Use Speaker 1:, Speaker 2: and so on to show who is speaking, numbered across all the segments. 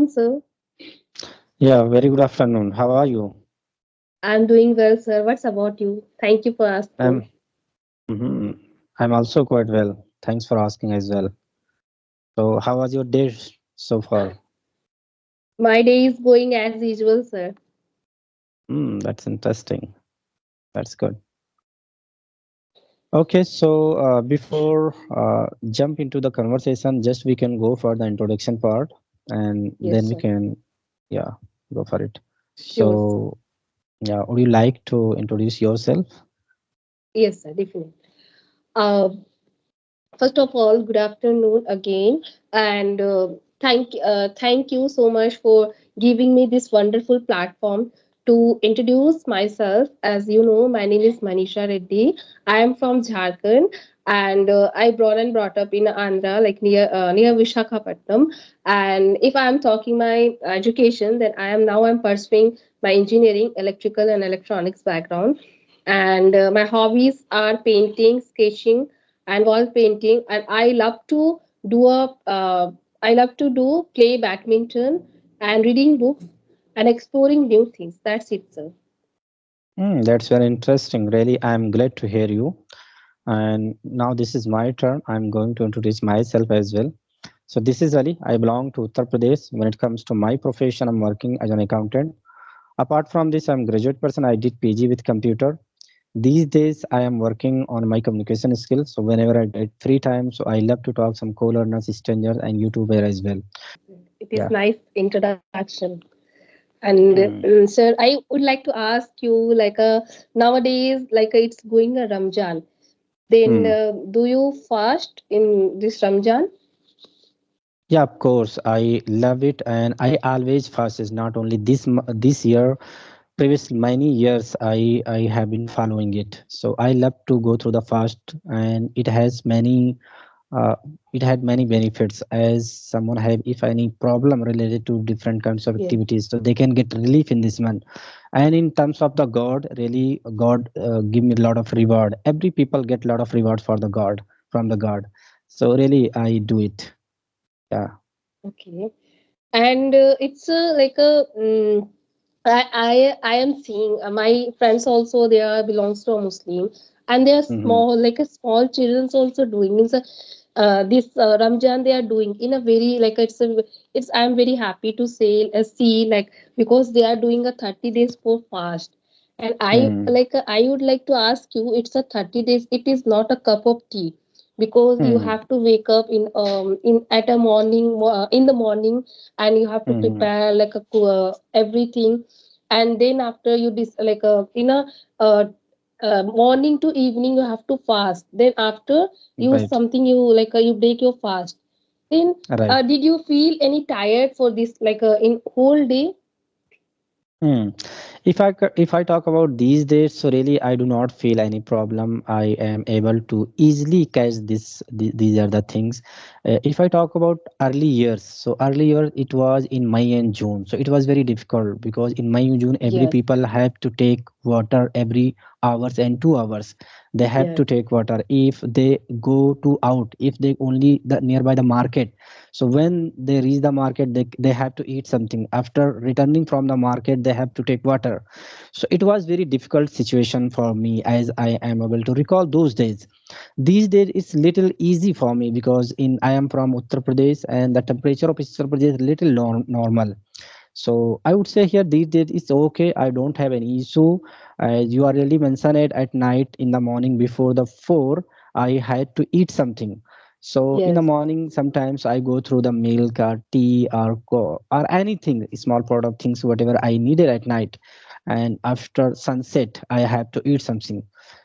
Speaker 1: afternoon, sir.
Speaker 2: Yeah, very good afternoon. How are you?
Speaker 1: I'm doing well, sir. What's about you? Thank you for asking.
Speaker 2: I'm mhm. I'm also quite well. Thanks for asking as well. So, how was your day so far?
Speaker 1: My day is going as usual, sir.
Speaker 2: That's interesting. That's good. Okay, so before jump into the conversation, just we can go for the introduction part, and then
Speaker 1: Yes,
Speaker 2: we
Speaker 1: sir.
Speaker 2: can, yeah, go for it.
Speaker 1: Sure, sir.
Speaker 2: So, yeah, would you like to introduce yourself?
Speaker 1: Yes, sir, definitely. Uh, First of all, good afternoon again, and thank you so much for giving me this wonderful platform to introduce myself. As you know, my name is Manisha Reddy. I am from Jharkhand, and I born and brought up in Andhra, like near Vishakhapatnam. And if I am talking my education, then I'm pursuing my engineering, electrical and electronics background, and my hobbies are painting, sketching and wall painting, and do a I love to do play badminton and reading books and exploring new things. That's it, sir.
Speaker 2: That's very interesting. Really, I'm glad to hear you. And now this is my turn. I'm going to introduce myself as well. So this is Ali. I belong to Uttar Pradesh. When it comes to my profession, I'm working as an accountant. Apart from this, I'm graduate person. I did PG with computer. These days, I am working on my communication skills. So whenever I get free time, so I love to talk some co-learners, strangers, and YouTuber as well.
Speaker 1: It is
Speaker 2: Yeah.
Speaker 1: nice introduction. And
Speaker 2: Mm.
Speaker 1: sir, I would like to ask you, nowadays, it's going a Ramjan. Then
Speaker 2: Hmm.
Speaker 1: do you fast in this Ramjan?
Speaker 2: Yeah, of course. I love it, and I always fast. Is not only this year, previous many years I have been following it. So I love to go through the fast, and uh, it had many benefits. As someone have if any problem related to different kinds of
Speaker 1: Yes.
Speaker 2: activities, so they can get relief in this month. And in terms of the God, really God give me a lot of reward. Every people get a lot of reward for the God from the God. So really I do it. Yeah.
Speaker 1: Okay. And it's like a I am seeing my friends also, they are belongs to a Muslim, and they are
Speaker 2: Hmm.
Speaker 1: small, like a small children's also doing means this Ramjan they are doing in a very like it's I am very happy to say see, like, because they are doing a 30 days for fast. And
Speaker 2: Hmm.
Speaker 1: I would like to ask you, it's a 30 days, it is not a cup of tea, because you
Speaker 2: Hmm.
Speaker 1: have to wake up in at a morning in the morning, and you have to
Speaker 2: Hmm.
Speaker 1: prepare everything. And then after you in a uh, morning to evening you have to fast. Then after you
Speaker 2: Right.
Speaker 1: something you you break your fast. Then
Speaker 2: Right.
Speaker 1: did you feel any tired for this in whole day?
Speaker 2: Hmm. If I talk about these days, so really I do not feel any problem. I am able to easily catch these are the things. If I talk about early years, so earlier it was in May and June. So it was very difficult because in May and June every
Speaker 1: Yes.
Speaker 2: people have to take water every hours and 2 hours. They have to
Speaker 1: Yes.
Speaker 2: take water if they go to out. If they only the nearby the market, so when they reach the market they have to eat something. After returning from the market they have to take water. So it was very difficult situation for me as I am able to recall those days. These days it's little easy for me because in I am from Uttar Pradesh and the temperature of Uttar Pradesh is little normal. So I would say here these days it's okay. I don't have any issue. As you already mentioned it, at night in the morning before the 4, I had to eat something. So in the
Speaker 1: Yes.
Speaker 2: morning, sometimes I go through the milk or tea or anything, small product things, whatever I needed at night. And after sunset, I have to eat something.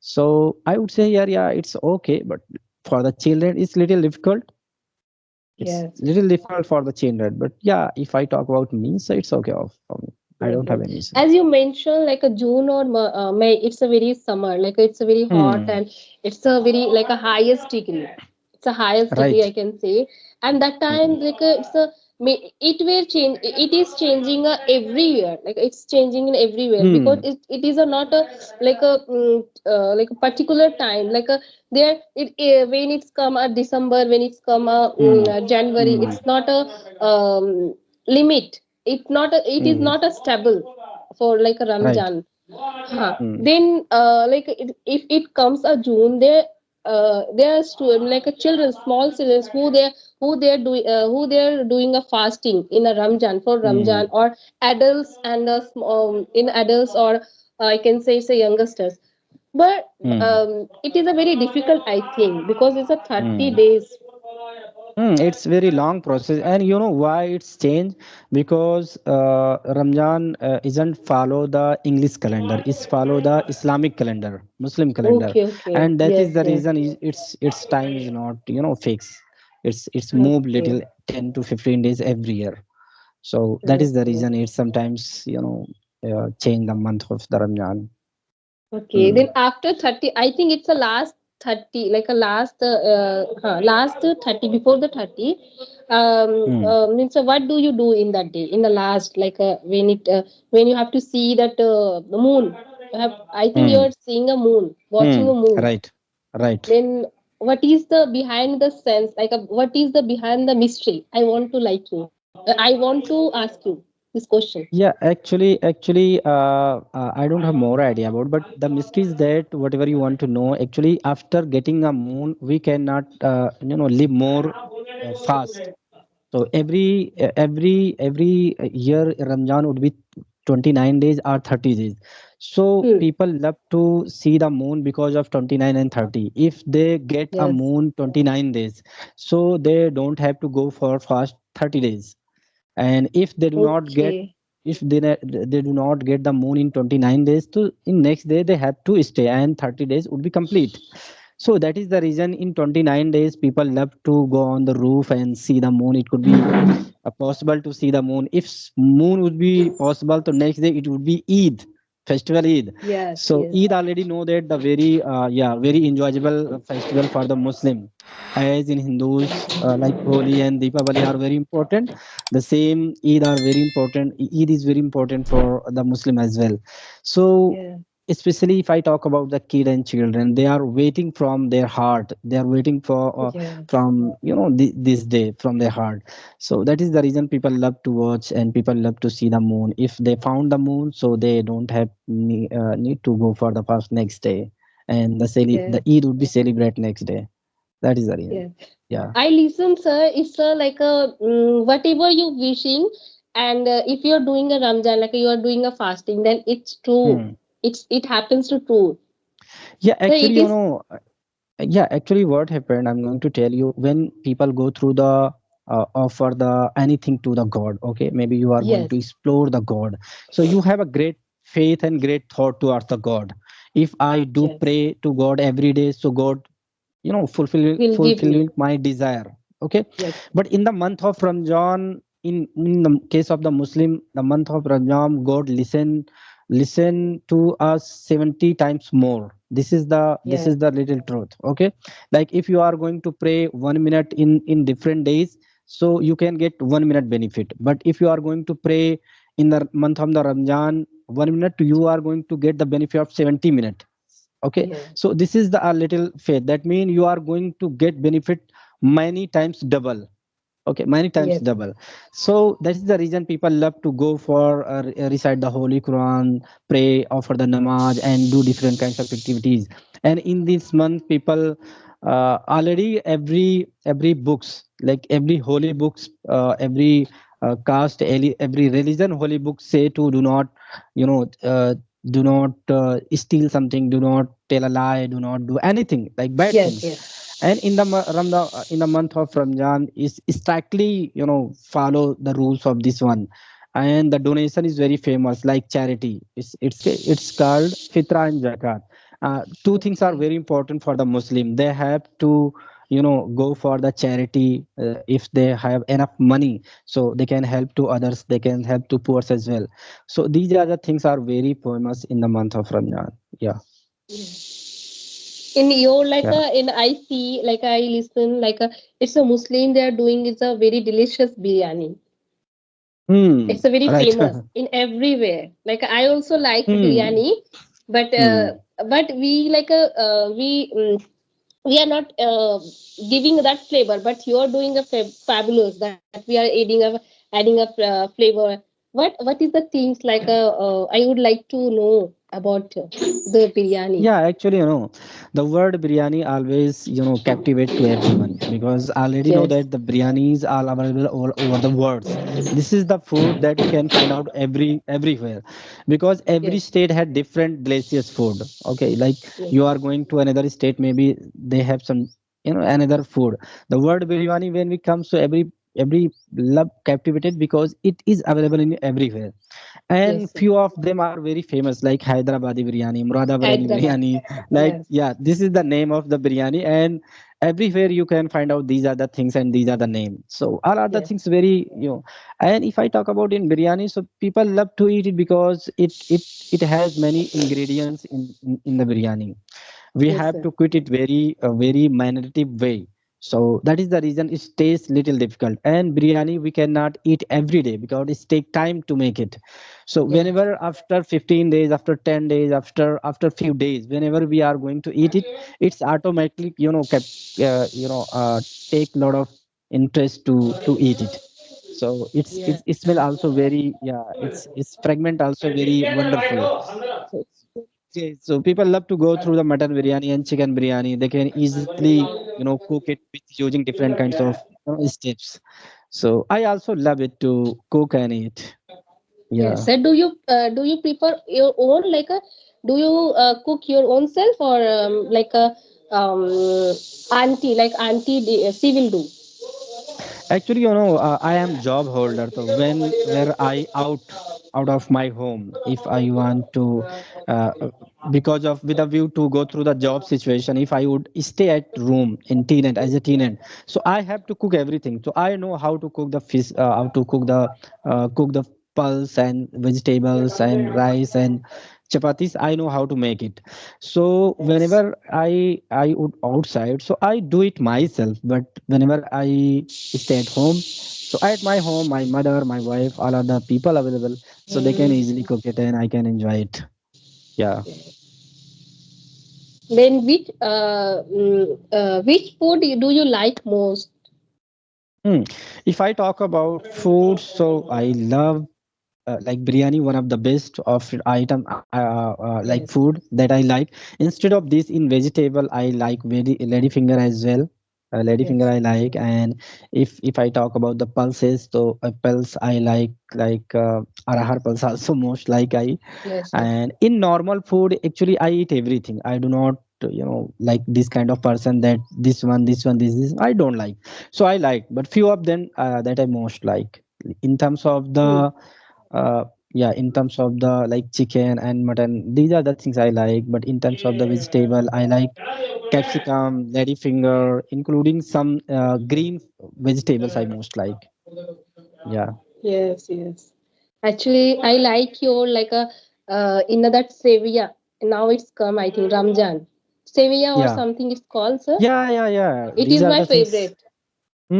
Speaker 2: So I would say, yeah, it's okay. But for the children, it's little difficult. It's
Speaker 1: Yes.
Speaker 2: little difficult for the children, but yeah, if I talk about me, so it's okay for me. I don't
Speaker 1: Mhm.
Speaker 2: have any issue.
Speaker 1: As you mentioned, like a June or May, it's a very summer, like it's a very hot,
Speaker 2: Hmm.
Speaker 1: and it's a very like a highest degree. It's a highest degree,
Speaker 2: Right.
Speaker 1: I can say. And that time,
Speaker 2: Hmm.
Speaker 1: it will change. It is changing every year. Like it's changing in everywhere, because
Speaker 2: Hmm.
Speaker 1: it is a not a like a particular time. There it when it's come December, when it's come
Speaker 2: Hmm.
Speaker 1: January,
Speaker 2: Hmm.
Speaker 1: it's not a limit. It is
Speaker 2: Hmm.
Speaker 1: not a stable for like a
Speaker 2: Right.
Speaker 1: Ramjan. Huh.
Speaker 2: Hmm.
Speaker 1: Then if it comes a June, there are like a children, small children who they're doing a fasting in a Ramjan for
Speaker 2: Hmm.
Speaker 1: Ramjan, or adults and in adults, or I can say youngsters. But
Speaker 2: Hmm.
Speaker 1: it is a very difficult, I think, because it's a 30
Speaker 2: Hmm.
Speaker 1: days.
Speaker 2: It's very long process, and you know why it's changed? Because Ramjan isn't follow the English calendar; it's follow the Islamic calendar, Muslim calendar,
Speaker 1: Okay, okay,
Speaker 2: and that is
Speaker 1: yes,
Speaker 2: the
Speaker 1: yes,
Speaker 2: reason its time is not fixed. It's moved
Speaker 1: okay,
Speaker 2: little 10 to 15 days every year. So that is the
Speaker 1: okay.
Speaker 2: reason it's sometimes change the month of the Ramjan.
Speaker 1: Okay,
Speaker 2: Hmm.
Speaker 1: then after 30, I think it's a last 30, like a last 30, before the 30.
Speaker 2: Hmm.
Speaker 1: Means what do you do in that day? In the last, like when you have to see that the moon. I think
Speaker 2: Hmm.
Speaker 1: you're seeing a moon, watching
Speaker 2: Hmm.
Speaker 1: a moon.
Speaker 2: Right. Right.
Speaker 1: Then what is the behind the sense? Like what is the behind the mystery? I want to like you. I want to ask you this question.
Speaker 2: Yeah, I don't have more idea about, but the mystery is that whatever you want to know, actually, after getting a moon, we cannot, live more fast. So every year, Ramjan would be 29 days or 30 days. So
Speaker 1: Hmm.
Speaker 2: people love to see the moon because of 29 and 30. If they get a
Speaker 1: Yes.
Speaker 2: moon 29 days, so they don't have to go for fast 30 days. And if they do not get,
Speaker 1: Okay.
Speaker 2: if they do not get the moon in 29 days, to in next day they have to stay and 30 days would be complete. So that is the reason in 29 days people love to go on the roof and see the moon. It could be possible to see the moon. If moon would be possible, the next day it would be Eid, festival Eid.
Speaker 1: Yes.
Speaker 2: So
Speaker 1: Yes.
Speaker 2: Eid already know that the very very enjoyable festival for the Muslim. As in Hindus, like Holi and Deepavali are very important. The same Eid are very important. Eid is very important for the Muslim as well. So
Speaker 1: Yeah.
Speaker 2: especially if I talk about the kid and children, they are waiting from their heart. They are waiting for
Speaker 1: Yes.
Speaker 2: from this day from their heart. So that is the reason people love to watch and people love to see the moon. If they found the moon, so they don't have need to go for the first next day, and the
Speaker 1: Yes.
Speaker 2: Eid would be celebrate next day. That is the reason.
Speaker 1: Yes.
Speaker 2: Yeah.
Speaker 1: I listen, sir. It's like a whatever you wishing, and if you're doing a Ramjan, like you are doing a fasting, then it's true.
Speaker 2: Hmm.
Speaker 1: It happens to true.
Speaker 2: Yeah,
Speaker 1: So
Speaker 2: actually,
Speaker 1: it is.
Speaker 2: yeah, actually, what happened, I'm going to tell you. When people go through the offer the anything to the God, okay, maybe you are going
Speaker 1: Yes.
Speaker 2: to explore the God. So you have a great faith and great thought towards the God. If I do
Speaker 1: Yes.
Speaker 2: pray to God every day, so God,
Speaker 1: Will give
Speaker 2: fulfilling
Speaker 1: me.
Speaker 2: my desire. Okay.
Speaker 1: Yes.
Speaker 2: But in the month of Ramadan, in the case of the Muslim, the month of Ramadan, God listen to us 70 times more. This
Speaker 1: Yes.
Speaker 2: is the little truth. Okay. Like if you are going to pray 1 minute in different days, so you can get 1 minute benefit. But if you are going to pray in the month of the Ramadan 1 minute, you are going to get the benefit of 70 minutes. Okay.
Speaker 1: Yes.
Speaker 2: So this is the a little faith, that means you are going to get benefit many times double. Okay, many times
Speaker 1: Yes.
Speaker 2: double. So that is the reason people love to go for recite the Holy Quran, pray, offer the namaz, and do different kinds of activities. And in this month people already every books, like every holy books, every caste, every religion holy books say to do not, you know uh, do not steal something, do not tell a lie, do not do anything like bad
Speaker 1: Yes.
Speaker 2: things.
Speaker 1: Yes.
Speaker 2: And in the month of Ramadan is strictly follow the rules of this one. And the donation is very famous, like charity. It's called fitra and zakat. Two things are
Speaker 1: Okay.
Speaker 2: very important for the Muslim. They have to go for the charity. If they have enough money, so they can help to others, they can help to poor as well. So these are the things are very famous in the month of Ramadan. Yeah.
Speaker 1: In your like
Speaker 2: Yeah.
Speaker 1: in I see, like I listen, like it's a Muslim, they are doing, it's a very delicious biryani.
Speaker 2: Hmm.
Speaker 1: It's a very
Speaker 2: Right.
Speaker 1: famous in everywhere. Like I also like
Speaker 2: Hmm.
Speaker 1: biryani, but
Speaker 2: Hmm.
Speaker 1: we like we are not giving that flavor, but you are doing a fabulous, that we are adding a adding a flavor. What is the things like? I would like to know about the biryani.
Speaker 2: Yeah, actually, the word biryani always, captivate to everyone because already know
Speaker 1: Yes,
Speaker 2: that the biryanis are available all over the world. This is the food that you can find out everywhere because every
Speaker 1: yes,
Speaker 2: state had different delicious food. Okay, like
Speaker 1: yes,
Speaker 2: you are going to another state, maybe they have some, another food. The word biryani when we comes to every love captivated because it is available in everywhere, and
Speaker 1: yes, sir.
Speaker 2: few of them are very famous like Hyderabadi biryani, Muradabadi
Speaker 1: Hyderabad.
Speaker 2: biryani. Like,
Speaker 1: Yes,
Speaker 2: yeah, this is the name of the biryani, and everywhere you can find out these are the things and these are the name. So all are the
Speaker 1: yes,
Speaker 2: things very, and if I talk about in biryani, so people love to eat it because it has many ingredients in the biryani. We
Speaker 1: yes,
Speaker 2: have
Speaker 1: sir.
Speaker 2: to quit it very a very manipulative way. So that is the reason it tastes little difficult, and biryani we cannot eat every day because it take time to make it. So
Speaker 1: Yes,
Speaker 2: whenever after 15 days, after 10 days, after few days, whenever we are going to eat it, it's automatically, take lot of interest to eat it. So
Speaker 1: yes,
Speaker 2: it smell also very, yeah, it's fragment also very wonderful. So okay, so people love to go through the mutton biryani and chicken biryani. They can easily, cook it with using different kinds of, steps. So I also love it to cook and eat.
Speaker 1: yes.
Speaker 2: Yeah.
Speaker 1: Sir, do you prefer your own like a? Do you cook your own self or like a um, auntie like she will do?
Speaker 2: Actually, I am job holder. So where I out of my home, if I want to, because of with a view to go through the job situation, if I would stay at room in tenant as a tenant, so I have to cook everything. So I know how to cook the fish, how to cook the pulse and vegetables and rice and chapatis. I know how to make it. So
Speaker 1: Yes,
Speaker 2: whenever I would outside, so I do it myself. But whenever I stay at home, so at my home, my mother, my wife, all are the people available, so they can easily cook it and I can enjoy it. Yeah.
Speaker 1: yes. Then which food do you like most?
Speaker 2: Hmm. If I talk about food, so I love like biryani, one of the best of item, like
Speaker 1: Yes,
Speaker 2: food that I like. Instead of this in vegetable, I like very lady finger as well. Lady finger
Speaker 1: yes,
Speaker 2: I like. And if I talk about the pulses, so pulse I like arahar pulse also most like I.
Speaker 1: yes, yes,
Speaker 2: And in normal food, actually I eat everything. I do not, like this kind of person that this I don't like. So I like, but few of them that I most like. In terms of
Speaker 1: hmm.
Speaker 2: the uh, yeah, in terms of the like chicken and mutton, these are the things I like. But in terms of the vegetable, I like capsicum, ladyfinger, including some green vegetables I most like. Yeah.
Speaker 1: Yes, yes. Actually, I like your like a in that sevia. Now it's come, I think Ramjan sevia or
Speaker 2: Yeah.
Speaker 1: something it's called, sir.
Speaker 2: Yeah.
Speaker 1: It
Speaker 2: These
Speaker 1: is
Speaker 2: are
Speaker 1: my
Speaker 2: the things.
Speaker 1: favorite.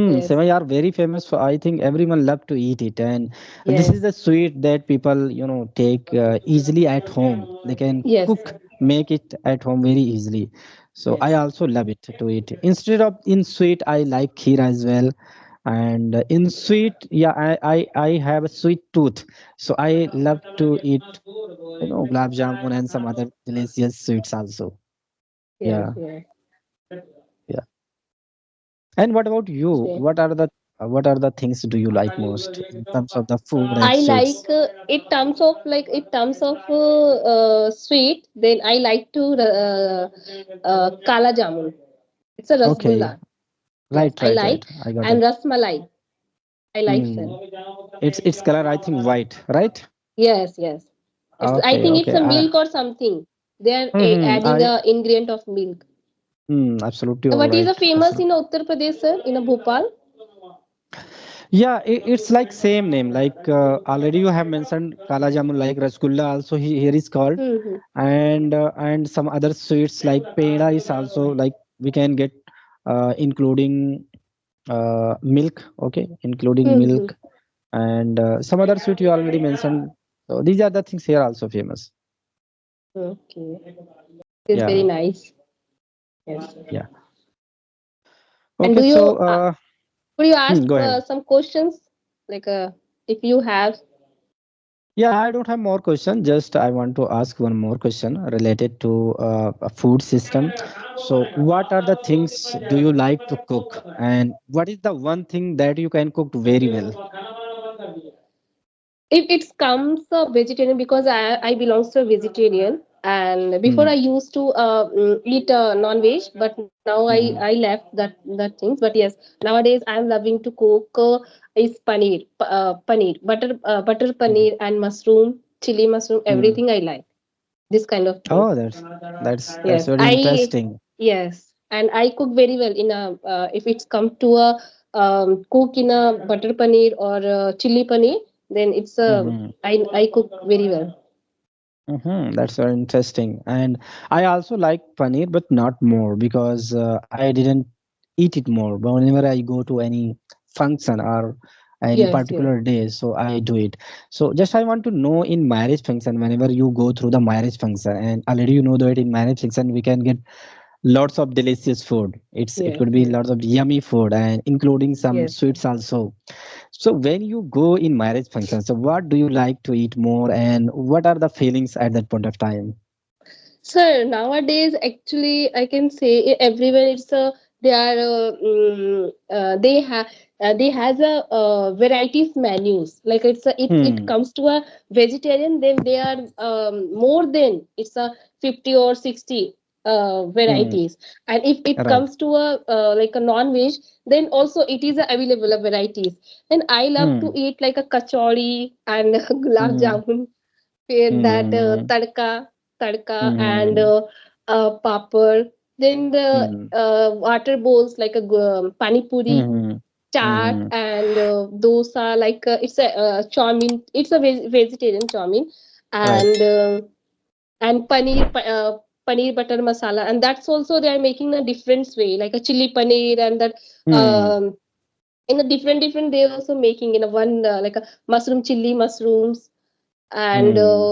Speaker 1: Yes,
Speaker 2: Sevai are very famous for. I think everyone love to eat it, and this is
Speaker 1: yes,
Speaker 2: the sweet that people, take easily at home. They can
Speaker 1: yes,
Speaker 2: cook, make it at home very easily. So I
Speaker 1: yes,
Speaker 2: also love it to eat. Instead of in sweet, I like kheer as well. And in sweet, yeah, I have a sweet tooth, so I love to eat, gulab jamun and some other delicious sweets also.
Speaker 1: yes,
Speaker 2: Yeah,
Speaker 1: yes.
Speaker 2: yeah. And what about you?
Speaker 1: Same.
Speaker 2: What are the things do you like most in terms of the food and
Speaker 1: I
Speaker 2: sweets?
Speaker 1: like it terms of like it terms of sweet. Then I like to kala jamun. It's a
Speaker 2: Okay,
Speaker 1: rasgulla. Yes, I like
Speaker 2: right. I got
Speaker 1: and
Speaker 2: it.
Speaker 1: rasmalai. I like sir.
Speaker 2: Hmm. It's color, I think, white, right?
Speaker 1: Yes, yes. It's I think it's
Speaker 2: Okay.
Speaker 1: a milk or something. They are adding
Speaker 2: I
Speaker 1: a ingredient of milk.
Speaker 2: absolutely all
Speaker 1: What is a
Speaker 2: right.
Speaker 1: famous in
Speaker 2: Absolutely.
Speaker 1: Uttar Pradesh, sir? In a Bhopal?
Speaker 2: Yeah, it's like same name. Like already you have mentioned kala jamun, like rasgulla also here is called,
Speaker 1: Mm-hmm.
Speaker 2: and some other sweets like peda is also like we can get, including milk. Okay, including
Speaker 1: Mm-hmm.
Speaker 2: milk, and some other sweet you already mentioned. So these are the things here also famous.
Speaker 1: Okay. It's very
Speaker 2: Yeah,
Speaker 1: nice. Yes.
Speaker 2: yeah.
Speaker 1: And
Speaker 2: Okay,
Speaker 1: do
Speaker 2: so
Speaker 1: you could you ask
Speaker 2: go ahead.
Speaker 1: some questions like if you have.
Speaker 2: Yeah, I don't have more question. Just I want to ask one more question related to a food system. So, what are the things do you like to cook, and what is the one thing that you can cook very well?
Speaker 1: If it comes vegetarian, because I belongs to a vegetarian, and before I
Speaker 2: Hmm.
Speaker 1: used to eat non-veg, but now I
Speaker 2: Hmm.
Speaker 1: left that things. But yes, nowadays I'm loving to cook is paneer, butter
Speaker 2: Hmm.
Speaker 1: paneer and mushroom, chili mushroom,
Speaker 2: Hmm.
Speaker 1: everything I like this kind of thing.
Speaker 2: Oh, that's
Speaker 1: Yes,
Speaker 2: very interesting.
Speaker 1: yes, and I cook very well in a if it's come to a cook in a butter paneer or chili paneer, then it's a
Speaker 2: Hmm.
Speaker 1: I cook very well.
Speaker 2: That's very interesting. And I also like paneer, but not more because I didn't eat it more. But whenever I go to any function or any
Speaker 1: Yes, yes,
Speaker 2: particular day, so I do it. So just I want to know in marriage function, whenever you go through the marriage function, and already you know that in marriage function we can get lots of delicious food. It
Speaker 1: yes,
Speaker 2: could be
Speaker 1: yes,
Speaker 2: lots of yummy food and including some
Speaker 1: yes.
Speaker 2: sweets also. So when you go in marriage function, so what do you like to eat more and what are the feelings at that point of time?
Speaker 1: Sir, nowadays actually I can say everywhere it's a they are they has a varieties menus, like it's a it
Speaker 2: Hmm.
Speaker 1: comes to a vegetarian, then they are more than it's a 50 or 60
Speaker 2: Hmm.
Speaker 1: varieties. And if it
Speaker 2: Right.
Speaker 1: comes to a like a non-veg, then also it is available of varieties. And I love to
Speaker 2: Hmm.
Speaker 1: eat like a kachori and gulab
Speaker 2: Hmm.
Speaker 1: jamun, where that
Speaker 2: Hmm.
Speaker 1: tadka and
Speaker 2: Hmm.
Speaker 1: papad. Then the
Speaker 2: Hmm.
Speaker 1: water bowls like a pani puri,
Speaker 2: Hmm.
Speaker 1: chaat,
Speaker 2: Hmm.
Speaker 1: and dosa. Like it's a chowmin. It's a vegetarian chowmin,
Speaker 2: Right.
Speaker 1: and paneer butter masala. And that's also they are making a different way, like a chili paneer, and that
Speaker 2: Hmm.
Speaker 1: um, in a different they are also making in a one like a mushroom chili mushrooms. And
Speaker 2: Hmm.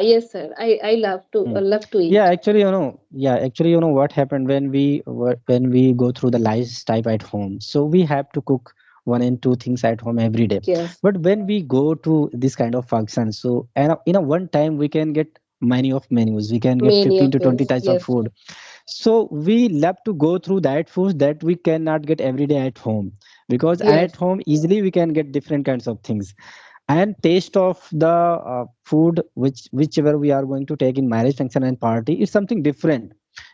Speaker 1: yes, sir, I
Speaker 2: Hmm.
Speaker 1: love to
Speaker 2: Yeah,
Speaker 1: eat.
Speaker 2: actually, you know what happened when when we go through the life type at home. So we have to cook one and two things at home every day.
Speaker 1: Yes,
Speaker 2: But when we go to this kind of function, so and in a one time we can get many of menus. We can get
Speaker 1: many
Speaker 2: 15
Speaker 1: of
Speaker 2: to 20
Speaker 1: it.
Speaker 2: types of
Speaker 1: Yes,
Speaker 2: food. So we love to go through that food that we cannot get every day at home because at
Speaker 1: yes,
Speaker 2: home easily we can get different kinds of things and taste of the food whichever we are going to take in marriage function and party is something different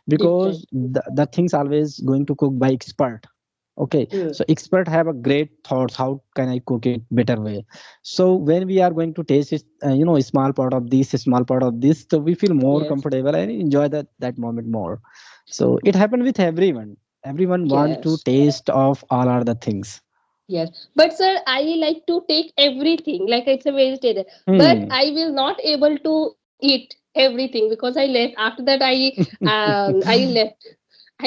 Speaker 2: because
Speaker 1: different.
Speaker 2: the things always going to cook by expert. Okay,
Speaker 1: Hmm.
Speaker 2: so expert have a great thoughts how can I cook it better way. So when we are going to taste it, you know, a small part of this, a small part of this, so we feel more
Speaker 1: Yes,
Speaker 2: comfortable and enjoy that moment more. So it happened with everyone. Everyone want to
Speaker 1: yes,
Speaker 2: taste of all other things.
Speaker 1: yes. But sir, I like to take everything like it's a vegetarian, but
Speaker 2: Hmm.
Speaker 1: I will not able to eat everything because I left. After that, I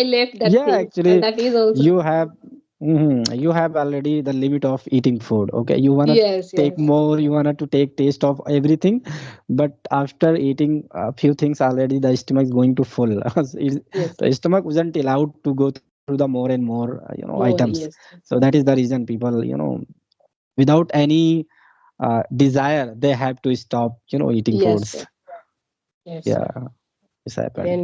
Speaker 1: left that
Speaker 2: Yeah,
Speaker 1: things, and
Speaker 2: actually,
Speaker 1: that is also
Speaker 2: you have you have already the limit of eating food. Okay, you wanna
Speaker 1: yes,
Speaker 2: take
Speaker 1: yes,
Speaker 2: more, you wanna to take taste of everything, but after eating a few things already, the stomach is going to full.
Speaker 1: yes,
Speaker 2: The stomach wasn't allowed to go through the more and more
Speaker 1: more,
Speaker 2: items.
Speaker 1: yes,
Speaker 2: So that is the reason people without any desire they have to stop eating
Speaker 1: yes,
Speaker 2: foods.
Speaker 1: sir. Yes, sir.
Speaker 2: Yeah, this
Speaker 1: Then
Speaker 2: happened.